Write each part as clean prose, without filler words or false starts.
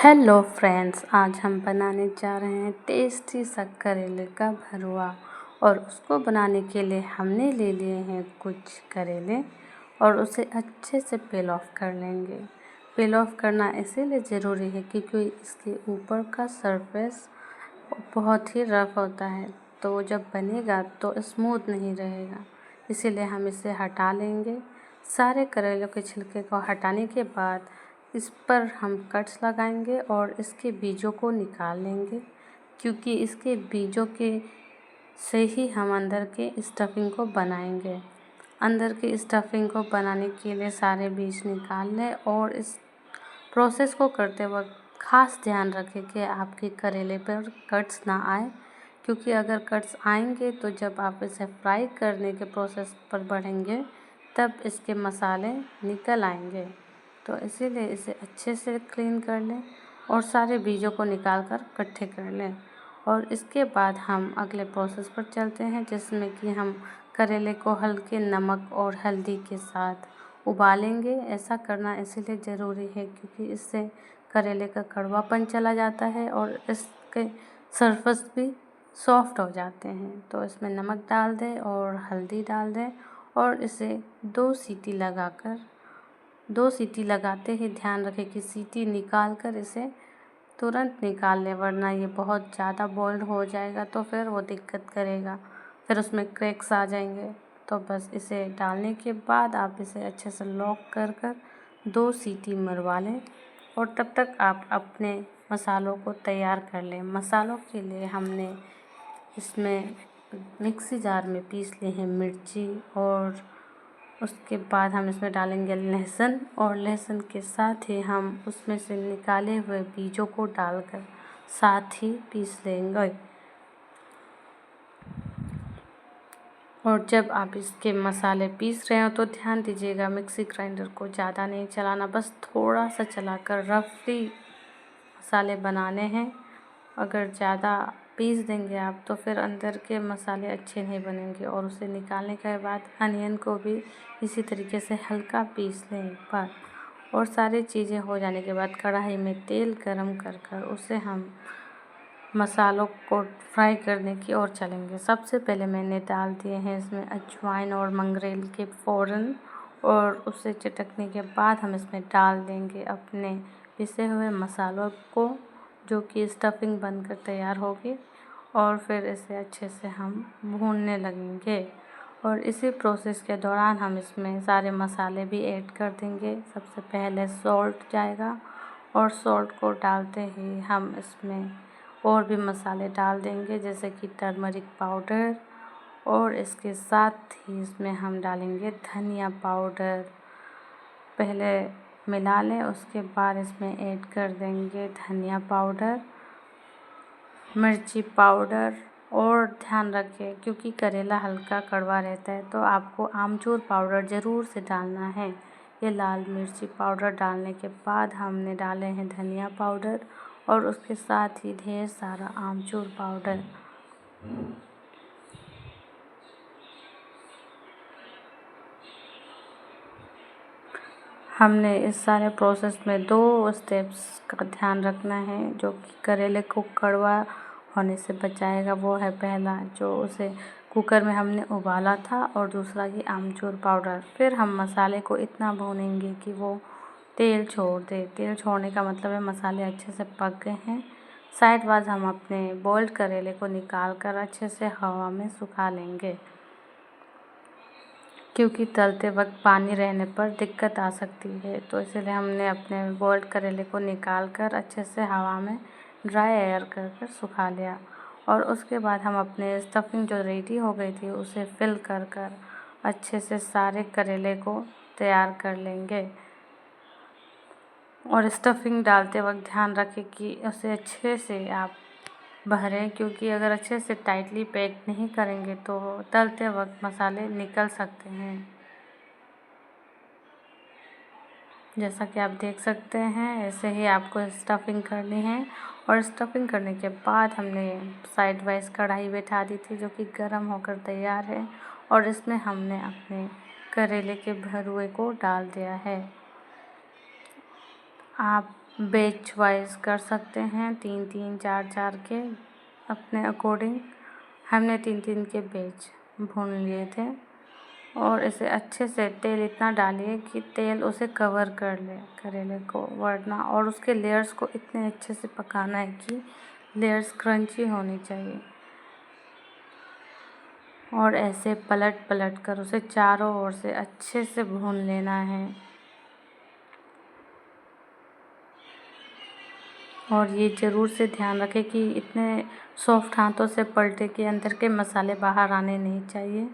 Hello friends, आज हम बनाने जा रहे हैं टेस्टी सा करेले का भरवा। और उसको बनाने के लिए हमने ले लिए हैं कुछ करेले और उसे अच्छे से पील ऑफ कर लेंगे। पील ऑफ करना इसीलिए ज़रूरी है क्योंकि इसके ऊपर का सरफेस बहुत ही रफ़ होता है, तो जब बनेगा तो स्मूथ नहीं रहेगा। इसीलिए हम इसे हटा लेंगे। सारे करेलों के छिलके को हटाने के बाद इस पर हम कट्स लगाएंगे और इसके बीजों को निकाल लेंगे, क्योंकि इसके बीजों के से ही हम अंदर के स्टफिंग को बनाएंगे। अंदर की स्टफिंग को बनाने के लिए सारे बीज निकाल लें और इस प्रोसेस को करते वक्त ख़ास ध्यान रखें कि आपके करेले पर कट्स ना आए, क्योंकि अगर कट्स आएंगे तो जब आप इसे फ्राई करने के प्रोसेस पर बढ़ेंगे तब इसके मसाले निकल आएंगे। तो इसीलिए इसे अच्छे से क्लीन कर लें और सारे बीजों को निकाल कर इकट्ठे कर लें। और इसके बाद हम अगले प्रोसेस पर चलते हैं, जिसमें कि हम करेले को हल्के नमक और हल्दी के साथ उबालेंगे। ऐसा करना इसीलिए ज़रूरी है क्योंकि इससे करेले का कड़वापन चला जाता है और इसके सरफेस भी सॉफ्ट हो जाते हैं। तो इसमें नमक डाल दें और हल्दी डाल दें और इसे 2 सीटी लगाते ही ध्यान रखें कि सीटी निकाल कर इसे तुरंत निकाल लें, वरना ये बहुत ज़्यादा बॉइल्ड हो जाएगा तो फिर वो दिक्कत करेगा, फिर उसमें क्रैक्स आ जाएंगे। तो बस इसे डालने के बाद आप इसे अच्छे से लॉक कर 2 सीटी मरवा लें और तब तक आप अपने मसालों को तैयार कर लें। मसालों के लिए हमने इसमें मिक्सी जार में पीस ली है मिर्ची, और उसके बाद हम इसमें डालेंगे लहसुन, और लहसुन के साथ ही हम उसमें से निकाले हुए बीजों को डालकर साथ ही पीस लेंगे। और जब आप इसके मसाले पीस रहे हो तो ध्यान दीजिएगा मिक्सी ग्राइंडर को ज़्यादा नहीं चलाना, बस थोड़ा सा चलाकर रफली मसाले बनाने हैं। अगर ज़्यादा पीस देंगे आप तो फिर अंदर के मसाले अच्छे नहीं बनेंगे। और उसे निकालने के बाद अनियन को भी इसी तरीके से हल्का पीस लें एक बार। और सारी चीज़ें हो जाने के बाद कढ़ाई में तेल गरम कर उसे हम मसालों को फ्राई करने की ओर चलेंगे। सबसे पहले मैंने डाल दिए हैं इसमें अजवाइन और मंगरेल के फ़ौरन, और उसे चटकने के बाद हम इसमें डाल देंगे अपने पिसे हुए मसालों को, जो कि स्टफिंग बनकर तैयार होगी। और फिर इसे अच्छे से हम भूनने लगेंगे। और इसी प्रोसेस के दौरान हम इसमें सारे मसाले भी ऐड कर देंगे। सबसे पहले सॉल्ट जाएगा और सॉल्ट को डालते ही हम इसमें और भी मसाले डाल देंगे, जैसे कि टर्मरिक पाउडर, और इसके साथ ही इसमें हम डालेंगे धनिया पाउडर। पहले मिला लें, उसके बाद इसमें ऐड कर देंगे धनिया पाउडर, मिर्ची पाउडर। और ध्यान रखें क्योंकि करेला हल्का कड़वा रहता है तो आपको आमचूर पाउडर ज़रूर से डालना है। ये लाल मिर्ची पाउडर डालने के बाद हमने डाले हैं धनिया पाउडर और उसके साथ ही ढेर सारा आमचूर पाउडर। हमने इस सारे प्रोसेस में 2 स्टेप्स का ध्यान रखना है जो कि करेले को कड़वा होने से बचाएगा। वो है पहला, जो उसे कुकर में हमने उबाला था, और दूसरा ये आमचूर पाउडर। फिर हम मसाले को इतना भूनेंगे कि वो तेल छोड़ दे। तेल छोड़ने का मतलब है मसाले अच्छे से पक गए हैं। साइड वाइज हम अपने बॉइल्ड करेले को निकाल कर अच्छे से हवा में सुखा लेंगे, क्योंकि तलते वक्त पानी रहने पर दिक्कत आ सकती है। तो इसलिए हमने अपने बॉइल्ड करेले को निकाल कर अच्छे से हवा में ड्राई एयर कर सुखा लिया। और उसके बाद हम अपने स्टफिंग जो रेडी हो गई थी उसे फिल कर अच्छे से सारे करेले को तैयार कर लेंगे। और स्टफिंग डालते वक्त ध्यान रखें कि उसे अच्छे से आप भरें, क्योंकि अगर अच्छे से टाइटली पैक नहीं करेंगे तो तलते वक्त मसाले निकल सकते हैं। जैसा कि आप देख सकते हैं, ऐसे ही आपको स्टफिंग करनी है। और स्टफिंग करने के बाद हमने साइड वाइज कढ़ाई बैठा दी थी जो कि गर्म होकर तैयार है, और इसमें हमने अपने करेले के भरुए को डाल दिया है। आप बैच वाइज कर सकते हैं, 3-3 4-4 के अपने अकॉर्डिंग। हमने 3-3 के बैच भून लिए थे और इसे अच्छे से तेल इतना डालिए कि तेल उसे कवर कर ले करेले को, वरना और उसके लेयर्स को इतने अच्छे से पकाना है कि लेयर्स क्रंची होनी चाहिए और ऐसे पलट पलट कर उसे चारों ओर से अच्छे से भून लेना है। और ये ज़रूर से ध्यान रखें कि इतने सॉफ्ट हाथों से पलटे कि अंदर के मसाले बाहर आने नहीं चाहिए।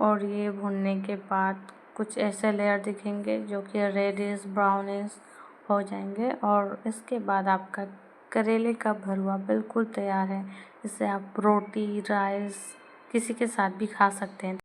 और ये भुनने के बाद कुछ ऐसे लेयर दिखेंगे जो कि रेडिश ब्राउनिश हो जाएंगे और इसके बाद आपका करेले का भरवा बिल्कुल तैयार है। इसे आप रोटी राइस किसी के साथ भी खा सकते हैं।